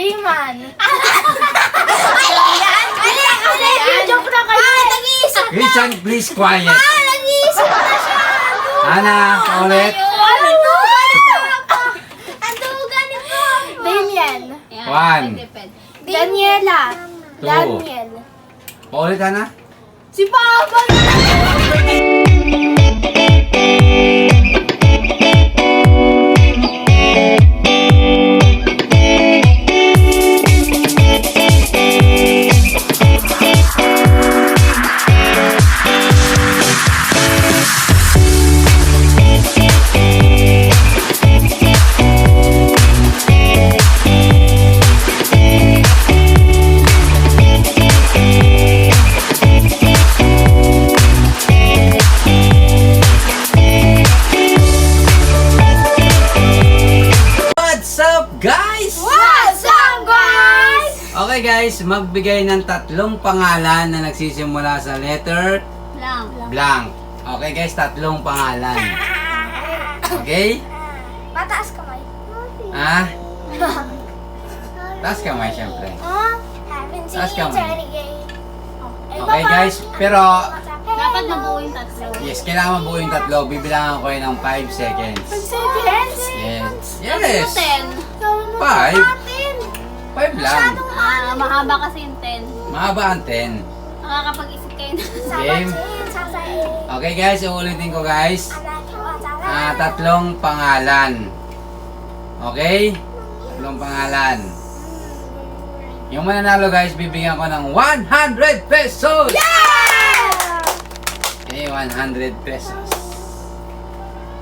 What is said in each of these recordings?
Rayman. Joke na kayo. Nag-iisip na. Christian, please quiet. Nag-iisip na siya. Ana, ulit. Ang ganito. Damien. One. Daniela. Two. Daniel. Paulit, Ana. Si Papa. Okay guys, magbigay ng tatlong pangalan na nagsisimula sa letter blank. Okay guys, tatlong pangalan. Okay? Mataas kamay. Ah? Taas kamay syempre. Taas kamay. Okay guys, pero Dapat mabuo yung tatlo. yes, kailangan mabuo yung tatlo. Bibilangan ko yun ng 5 seconds. Yes. Yes. 10. 5 lang. Mahaba kasi yung 10. Mahaba ang 10. Nakakapag-isip kayo na. Game. Okay guys, uulitin ko guys. Tatlong pangalan. Okay? Tatlong pangalan. Yung mananalo guys, bibigyan ko ng 100 pesos! Okay, 100 pesos.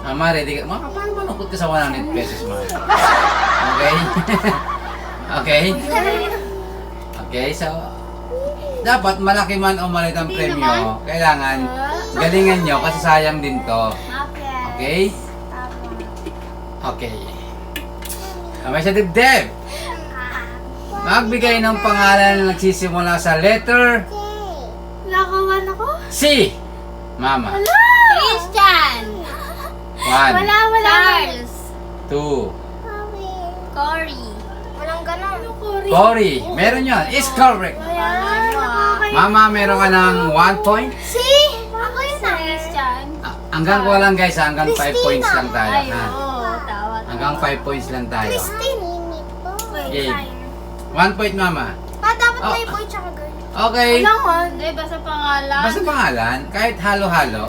Mama, ready ka? Mama, paano malungkot ka sa 100 pesos, ma? Okay? Okay? Okay, so dapat malaki man o maliit ang premyo, kailangan galingan nyo kasi sayang din to. Okay? Okay. Kamay sa dibdib. Magbigay ng pangalan na nagsisimula sa letter Nakawan ako? C. Mama. Christian! 1, Charles! 2, Cory! Walang ganon. Cory. Meron yun. Is correct. Mama, meron ka ng 1 point. Si? Ako yun ah. Christian! Hanggang ko lang guys, hanggang 5 points lang tayo. Ay, Ha? oo. Tawa. Hanggang 5 points lang tayo. Christine. Okay. 1 point, mama. Dapat Oh. may boy tsaka girl. Okay. Hindi, basta pangalan. Basta pangalan, kahit halo-halo.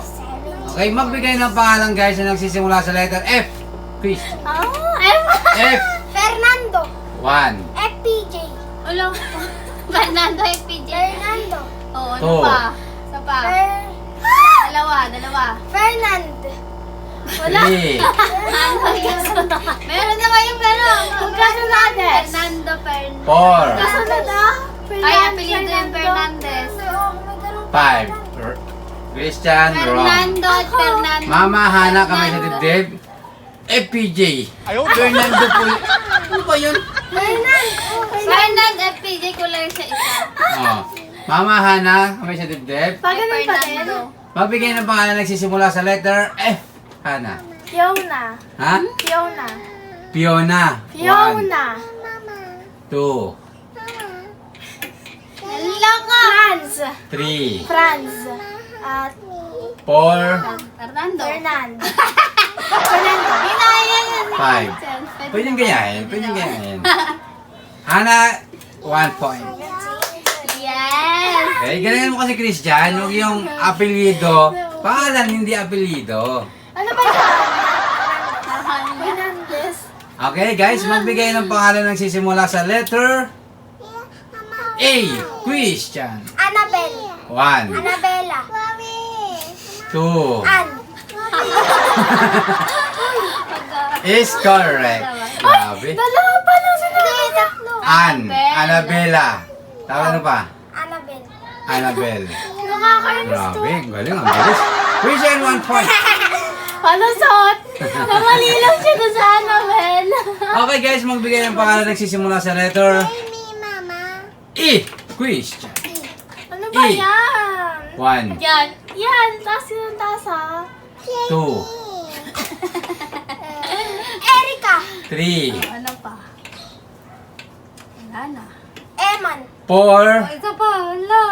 Okay, magbigay ng pangalan guys na nagsisimula sa letter F. Chris. F. Fernando. 1, FPJ. Ulo. Fernando FPJ. Fernando. Oo, ano Two. pa? Isa pa. Dalawa. Fernand. 3, Meron na kayong gano'n. Fernandez. Fernando Fernandez. 4, Kasunod ah. Ay, apelido yung Fernandez. 5. Christian, wrong. Fernando at Fernando. Mama, Hana, kamay sa dibdib. FPJ. Fernando po. Ano ba yun? Fernando FPJ ko lang sa isa. Oh. Mama, Hana, kamay sa dibdib. Pag ganun pa din. Fernando. Magbigay ng pangalan na nagsisimula sa letter F. Hana. Fiona. Ha? Fiona. Fiona. 1, Fiona. 2, Nalaka! Franz. 3, Franz. At 4, Fernando. Fernand. Fernando. Hinaya yan. 5. Pwedeng ganyahin. Hana, 1 point. Yes! Okay, galingan mo kasi Christian, huwag yung apelido. Pangalan, hindi apelido. Ano ba yan? Fernandez. Okay guys, magbigay ng pangalan na nagsisimula sa letter A. Christian. Annabel. 1, Annabella. 2, Ann. is correct. Grabe. Dalawa pa lang sinabi. Tatlo. Annabella. Tama ano pa? Annabel. Annabel. Nakakainis to. Grabe, galing, ang bilis. Christian, 1 point. Palusot. Namali lang siya doon sa Annabel. Okay guys, magbigay ng pangalan na nagsisimula sa letter E. Christian. Ano ba E. yan? 1, Yan. Yan. Taas yun ang taas ha. 2, Erika. 3, Ano pa? Wala na. Eman. 4, Ito pa, wala.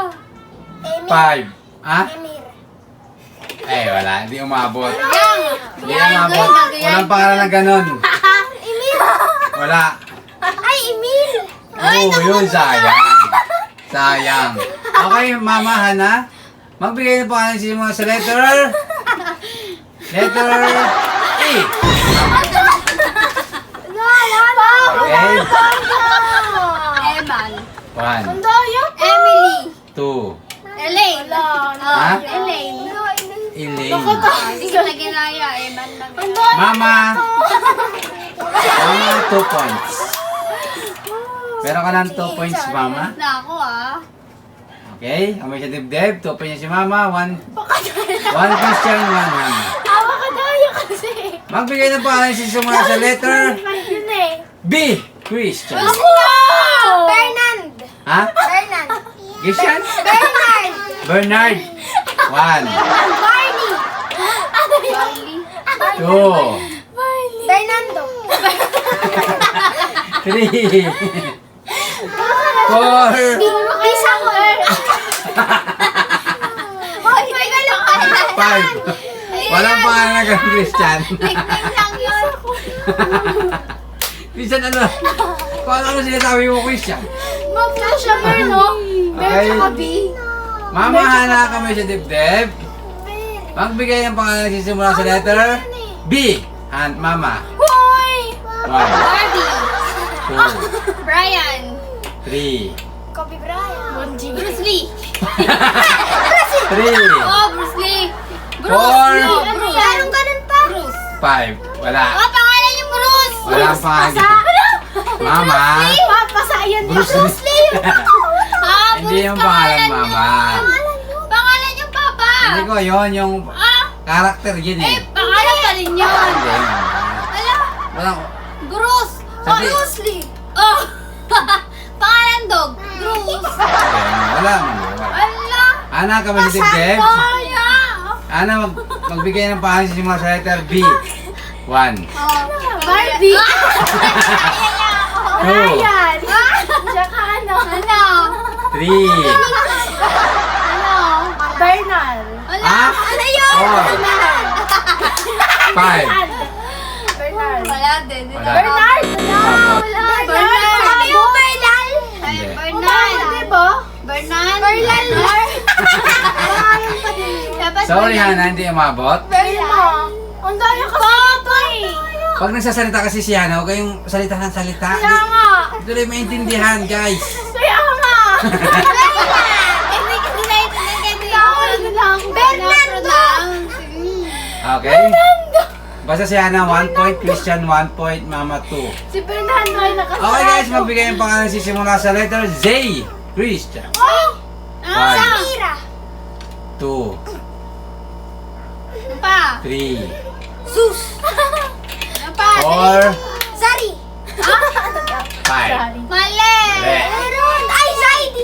5. Ha? Emir. Wala. Hindi umabot. Yang! Hindi umabot. Walang pangalan na ganun. Emil. Wala. Ay, Emil. Oo, yun. Sayang. Sayang. Okay, Mama Hana. Magbigay na pangalan si mga sa letter. Letter E. Okay. Eman. 1, Daya pa. Emily. 2, Elaine. Ha? Elaine. Elaine. Hindi ko na ginaya. Eman lang. Mama. Mama, 2 points. Meron ka ng 2 points, Mama. Na ako Okay, amay siya dibdib. 2 points si Mama. 1 question, 1 Hana. Awa ka daya kasi. Magbigay ng pangalan si Sumula sa letter Yun eh. B. Christian. Fernand. Ha? Fernand. Christian? Bernard. Bernard. 1, Barney. Barley. 2, Fernando. 3, 4, Isang word. Hoy, may galong ka. 5. Walang pangalan na kang Christian. Nickname lang yun. Christian ano? Kung ano sinasabi mo, Christian? Mabla siya, Merno. Okay. Tsaka B. Mama, hana kami sa dibdib. Magbigay ng pangalan si Simula sa letter B. Mama. Hoy! 1, Barbie. 2, Brian. 3, Kobe Bryant. Bruce Lee. 3, Oh, Bruce Lee. Bruce. Four. No, Ano Bruce. yan? Anong ganun pa? Bruce. 5. Wala. Ah, pangalan niyo Bruce. Walang pangalan. Mama. Papasa, yan yung Bruce Lee. Ah, Hindi Bruce yung pangalan, niyo. Mama. Pangalan niyo, Papa. Hindi ko, yun yung Ah, karakter yun eh. pangalan pa rin yun. Hindi, Mama. Alam, Walang, Bruce. Sabi- Bruce Lee. Oh. Pangalan dog. Bruce. wala. Wala. Ala. Ana kami sa dibdib. Kaya. Ana, magbigay ng pangalan si Simula sa letter B. 1, Barbie. 2, Ryan. Tsaka ano? 3, Ano? Bernal. Ala. Ah? Ano yun? 5. Bernal. Wala din. Wala. Bernard. Wala. Bernard. Sabi mo Bernal. Ay, Hindi. Bernard. Diba? Bernard. Bernal. Dapat Sorry, Bernard. Hana, hindi umabot. Bernal. Ang daya kasi ito eh. Pag nagsasalita kasi si Hana, huwag kayong salita ng salita. Kaya nga. Hindi rin maintindihan, guys. Kaya nga. Hindi kasi naiintindihan lang. Bernardo. Okay? Basta si Hana, 1 point. Christian, 1 point. Mama, 2. Si Fernando ay nakasarado. Okay, guys. Magbigay yung pangalan si Simula sa letter Z. Christian. Oh! One. Samira. 2, Pa. 3, Sus. Pa. 4, Zari. 5. Mali. Meron. Ay, Zaidi.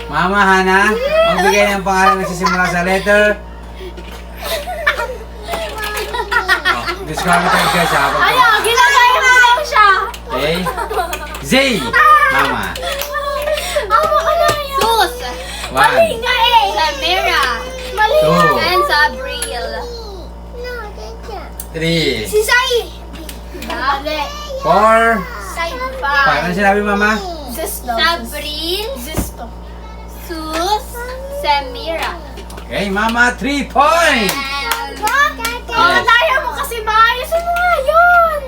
Mama, Hana, magbigay ng pangalan na sisimula sa letter. Disqualified guys ha. Ano? Ginagaya mo lang siya. Okay? Z. Mama. Awa ka na yun. Sus. 'Mali 1, nga eh. Samira. Mali Two. nga. And Sabriel. 3, Si Sai. Mali. 4, Sai. 5. Ano sinabi, Mama? Zisto. Sabril. Zisto. Sus. Samira. Okay, Mama, 3 points. Oh, daya mo kasi maayos mo nga yun.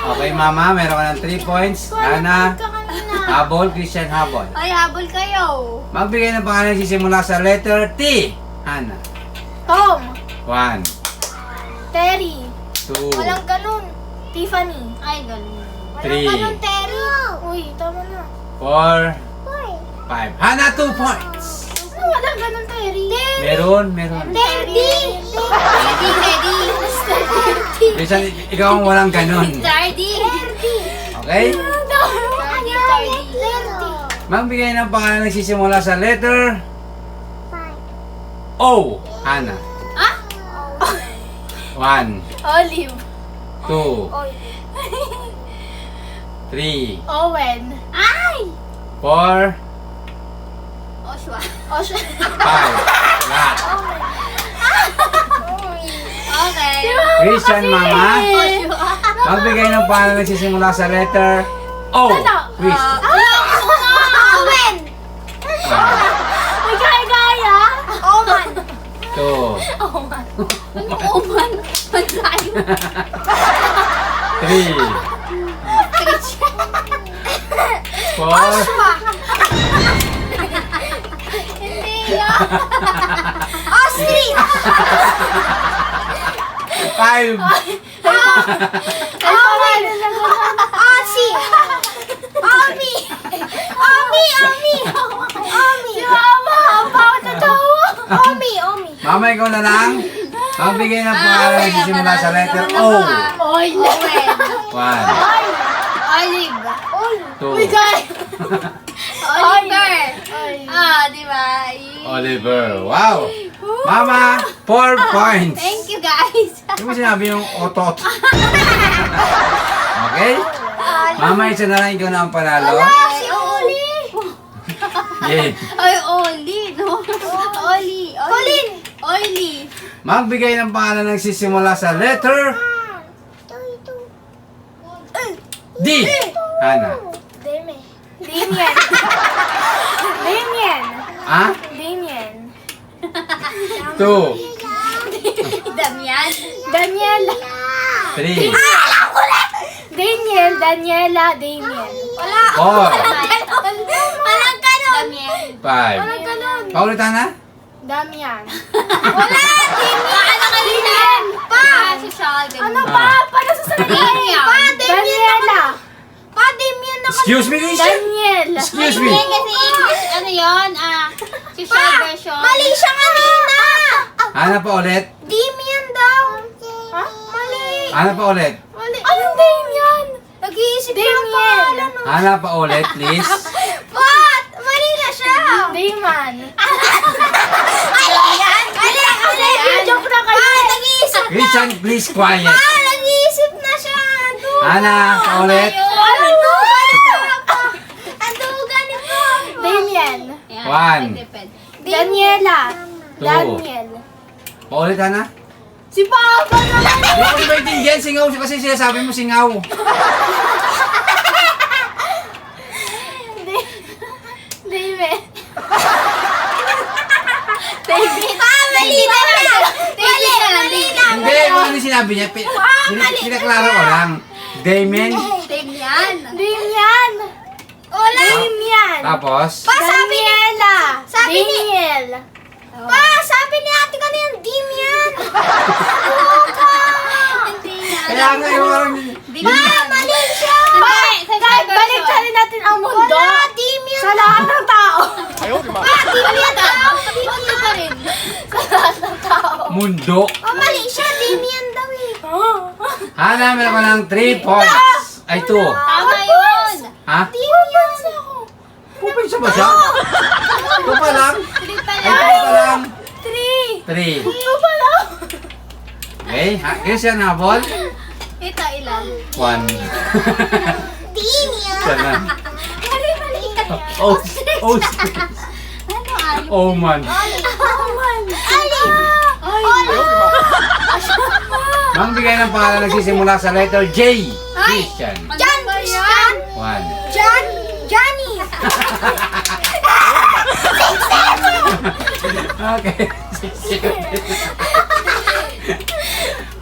Okay, Mama, meron ka ng 3 points. Hana, habol, Christian, habol. Ay, habol kayo. Magbigay ng pangalan sisimula sa letter T. Hana. Tom. 1, Terry. 2, Walang ganun. Tiffany. Ay, ganun. Walang 3, ganun, Terry. Uy, tama na. 4, 5. Hana, 2 points. Ano, walang ganun, Terry. Meron. Terry. Teddy, Teddy. Christian, ikaw ang walang ganun. Tardy. Okay? Tardy, Tardy. Magbigay ng pangalan nagsisimula sa letter O. Hana. Ah? 1, Olive. 2, Oy. 3, Owen. Ay! 4, Oshua. 5. 5. Lahat. Okay. Christian, Mama. Oshua. Magbigay ng pangalan nagsisimula sa letter O. Chris. Owen! May gaya-gaya. Oman. 2, Oman. Oman. Pansayo. 3, 4, Hindi yun. Ostrich! 5. Owen. Osi! Omi! Omi! Omi! Omi! Si Mama. Habaw na daw. Omi! Omi! Mama, ikaw na lang. Magbigay ng pangalan nagsisimula sa letter O. Owen. 1, Olive! 2, Oliver! Ay. Ah, di ba? Oliver. Wow! Mama, 4 points. Thank you, guys. Hindi mo sinabi yung otot. Okay? Mama, isa na lang ikaw na ang panalo. Si Oli! Yay. Ay, Oli, no? Oli. Colin! Oli. Magbigay ng pangalan nagsisimula sa letter D. Hana. Deme. Damien. Damien. Ah? Damien. 2, Damian. Daniela. 3, Daniel. Daniela. Damien. Wala. 4, Walang ganon. Damian. 5. Paulitan na? Damian. Wala. Damian. Ano kanina? Pa. Si Sheldon. Ano pa? Paano sa Damian. Pa, Daniela. Pa, Damian na Excuse me, Christian? Daniel. Excuse me. Hindi kasi English, ano yun? Si Sheldon version. Mali siya kanina. Hana pa ulit. Damian daw. Ha? Mali. Hana pa ulit. Mali. Anong Damian? Nag-iisip Damien. ng pangalan. Hana pa ulit, please. What? Mali na siya. Dayman. Mali yan. Mali. Joke na kayo. Nag-iisip. Christian, please quiet. Nag-iisip na siya. Hana, pa ulit. Damien. 1, Daniela. Two. Daniel. Paulit, Hana. Si Papa naman. Hindi ko ba itindihan? Singaw kasi sinasabi mo singaw. Damien. Mali na lang. Mali na. Hindi, kung ano sinabi niya, pinaklaro ko lang. Damien, Damian. Damian. Wala. Damian. tapos, Daniela. Sabi ni- Daniel. Pa, sabi ni ate ka na yan, Damian. Hindi yan. kaya nga yung parang, Pa, mali siya. Kahit baliktarin natin ang mundo. Wala, Damian. Sa lahat ng tao. Pa, Damian daw. Damian pa rin. Sa lahat ng tao. mundo. Oh, mali siya, Damian daw eh. Hana, meron ka ng 3 points. Ay, 2. Tama yun. Ha? Damian. Pupunsa ba siya? 2 pa lang? Hindi pa Ay, lang. 2 pa lang. 3. 3. Ito pala. Okay, Christian, habol? Ito, ilan? 1. Damian. Sana. Mali. Oh, oh, Ano, Ali? oh man. Ali. Magbigay ng pangalan nagsisimula sa letter J. Christian. John Christian. 1. John. Johnny. Okay.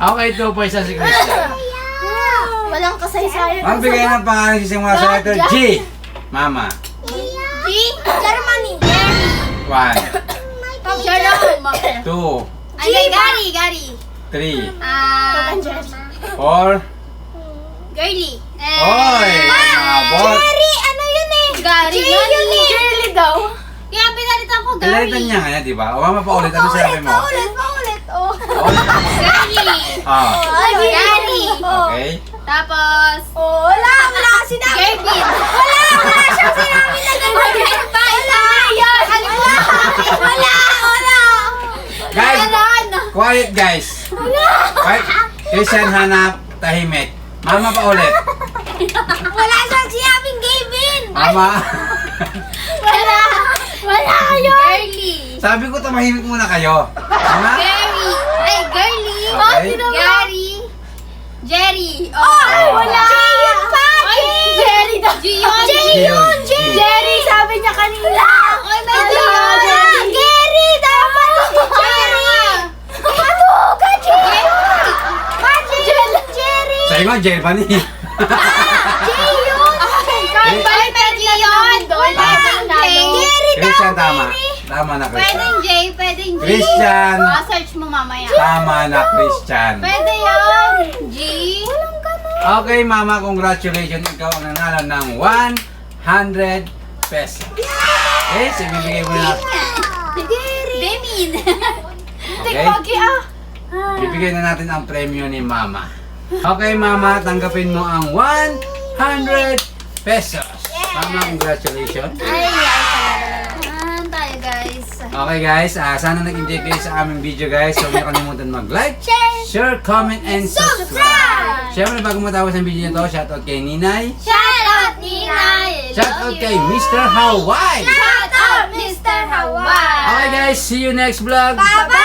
Okay, 2 points na si Christian. Walang kasaysayan. Magbigay ng pangalan nagsisimula sa letter G. Mama. G. Germany. Gary. 1, Jerome. 2, Ay, Gary. 3, Ah, 4. Girly. Oy! Nabot! Gary, ano yun eh? Gary yun eh. Girly daw. Kaya pinalitan ko Gary. Pinalitan niya ngayon, di ba? O, mama pa ulit. Ano sinabi mo? Paulit. Oh. Ulit. Gary. Ah, Gary. okay. Tapos, Wala ka sinabi. Gervin. Wala siyang sinabi na gano'n. Wala. Guys, quiet guys. Quiet. Christian, hanap, tahimik. Mama pa ulit. Wala siyang Mama. Wala kayo. Girly. Sabi ko tumahimik muna kayo. Mama? Gary. Ay, girly. Okay. Gary. Jerry. Ay, wala. Jiyon pa. Jerry daw. Jiyon. Jiyon. Jerry, sabi niya kanina. Ay, may Hello, Jiyon. Gary, dapat si Jerry. Ano ka, Jerry? Jerry. Sa'yo nga, Jerry pa ni. Jiyon. Ay, may Jiyon. Pwedeng J. Christian, tama. Tama na, Pwedeng Christian. J, pwedeng G. Christian. Search mo mamaya. Tama na, Christian. Pwede yun. G. Okay, Mama, congratulations. Ikaw ang nanalo ng 100 pesos. Okay, so ibibigay mo na. Demin. Okay? Bibigyan na natin ang premyo ni Mama. Okay, Mama, tanggapin mo ang 100 pesos. Mama, congratulations. Tayo guys. Okay guys, sana nag-enjoy kayo sa aming video guys. So huwag kalimutan mag-like, share, comment, and subscribe. Siyempre bago matapos ang video nito, shoutout kay Ninay. Shout out Ninay. Shoutout kay Mr. Hawaii. Shout out Mr. Hawaii. Okay guys, see you next vlog. Bye-bye.